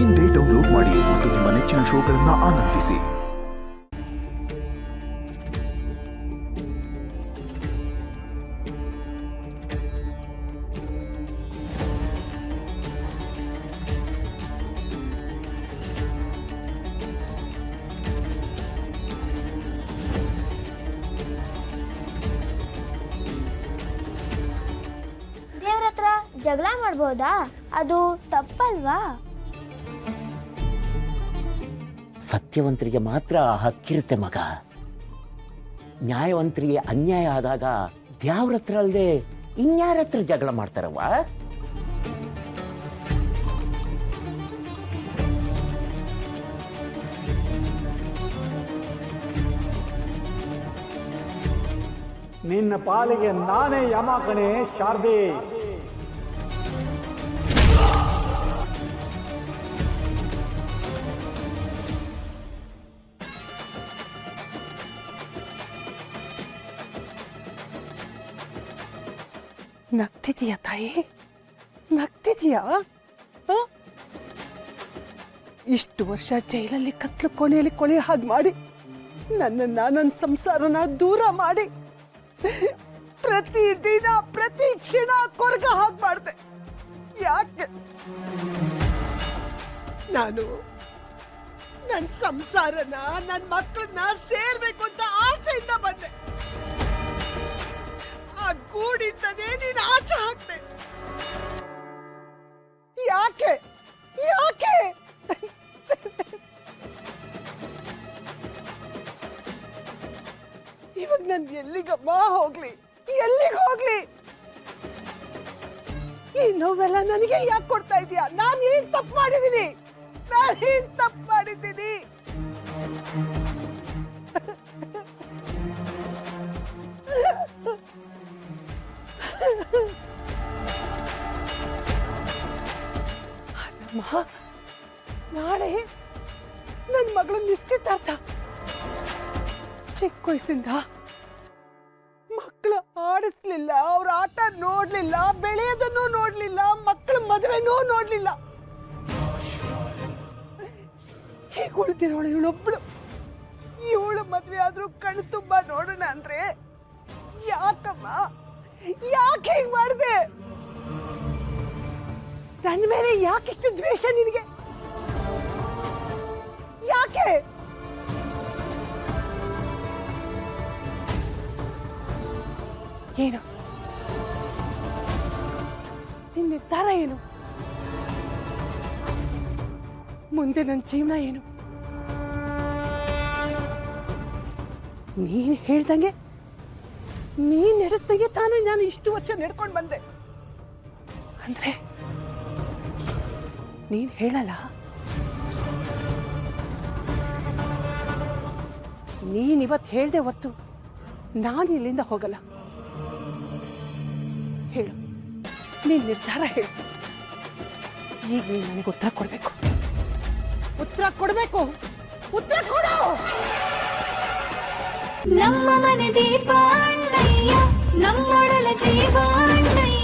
ಇಂದೇ ಡೌನ್ಲೋಡ್ ಮಾಡಿ ಮತ್ತು ನಿಮ್ಮ ನೆಚ್ಚಿನ ಶೋಗಳನ್ನು ಆನಂದಿಸಿ. ಜಗಳ ಮಾಡ್ಬೋದಾ? ಅದು ತಪ್ಪಲ್ವಾ? ಸತ್ಯವಂತರಿಗೆ ಮಾತ್ರ ಹಕ್ಕಿರುತ್ತೆ ಮಗ. ನ್ಯಾಯವಂತರಿಗೆ ಅನ್ಯಾಯ ಆದಾಗ ದೇವ್ರ ಹತ್ರ ಅಲ್ಲದೆ ಇನ್ಯಾರ ಹತ್ರ ಜಗಳ ಮಾಡ್ತಾರವ್ವ? ನಿನ್ನ ಪಾಲಿಗೆ ನಾನೇ ಯಮ ಕಣೆ ಶಾರದೆ. ನಗ್ತಿದೀಯ ತಾಯಿ? ನಗ್ತಿದೀಯಾ? ಇಷ್ಟು ವರ್ಷ ಜೈಲಲ್ಲಿ ಕತ್ಲು ಕೊನೆಯಲ್ಲಿ ಕೊಳೆ ಹಾಗೆ ಮಾಡಿ ನನ್ನ ಸಂಸಾರನ ದೂರ ಮಾಡಿ ಪ್ರತಿ ದಿನ ಪ್ರತಿ ಕ್ಷಣ ಕೊರಗ ಹಾಗೆ ಮಾಡಿದೆ. ಯಾಕೆ? ನಾನು ನನ್ನ ಸಂಸಾರನ ನನ್ನ ಮಕ್ಕಳನ್ನ ಸೇರ್ಬೇಕು ಅಂತ ಆಸೆಯಿಂದ ಬಂದೆ. ಆ ಗೂಡಿಂದನೇ ನೀನು ಆಚೆ ಹಾಕ್ದೆ. ಯಾಕೆ? ಯಾಕೆ? ಇವಾಗ ನಾನು ಎಲ್ಲಿಗಮ್ಮ ಹೋಗ್ಲಿ? ಎಲ್ಲಿಗೆ ಹೋಗ್ಲಿ? ಈ ನೋವೆಲ್ಲ ನನಗೆ ಯಾಕೆ ಕೊಡ್ತಾ ಇದೀಯಾ? ನಾನು ಏನ್ ತಪ್ಪು ಮಾಡಿದ್ದೀನಿ? ನಾಳೆ ನನ್ನ ಮಗಳು ನಿಶ್ಚಿತಾರ್ಥ. ಚಿಕ್ಕ ವಯಸ್ಸಿಂದ ಮಕ್ಕಳು ಆಡಿಸ್ಲಿಲ್ಲ, ಅವ್ರ ಆಟ ನೋಡ್ಲಿಲ್ಲ, ಬೆಳೆಯೋದನ್ನು ನೋಡ್ಲಿಲ್ಲ, ಮಕ್ಕಳ ಮದುವೆನೂ ನೋಡ್ಲಿಲ್ಲ. ಹೀಗೆ ಉಳಿದಿರೋಳು ಇವಳೊಬ್ಳು. ಇವಳು ಮದುವೆ ಆದ್ರೂ ಕಣ್ಣು ತುಂಬಾ ನೋಡೋಣ ಅಂದ್ರೆ ಯಾಕಮ್ಮ? ಯಾಕೆ ಹೀಗೆ ಮಾಡಿದೆ? ನನ್ನ ಮೇಲೆ ಯಾಕಿಷ್ಟು ದ್ವೇಷ ನಿನಗೆ? ಯಾಕೆ? ಏನು ನಿನ್ನ ನಿರ್ಧಾರ? ಏನು ಮುಂದೆ ನನ್ನ ಜೀವನ ಏನು? ನೀನ್ ಹೇಳ್ದಂಗೆ, ನೀನ್ ನಡೆಸ್ದಂಗೆ ನಾನು ಇಷ್ಟು ವರ್ಷ ನಡ್ಕೊಂಡು ಬಂದೆ. ಅಂದ್ರೆ ನೀನ್ ಹೇಳಲ್ಲ? ನೀನ್ ಇವತ್ತು ಹೇಳ್ದೆ ಹೊರ್ತು ನಾನು ಇಲ್ಲಿಂದ ಹೋಗಲ್ಲ. ಹೇಳು, ನೀನ್ ನಿರ್ಧಾರ ಹೇಳು. ಈಗ ನೀನು ನನಗೆ ಉತ್ತರ ಕೊಡ್ಬೇಕು. ಉತ್ತರ ಕೊಡ್ಬೇಕು. ಉತ್ತರ ಕೊಡು. ನಮ್ಮ ಮನೆ ದೀಪ ಅಣ್ಣಯ್ಯ, ನಮ್ಮೊಡಲ ಜೀವ ಅಣ್ಣಯ್ಯ.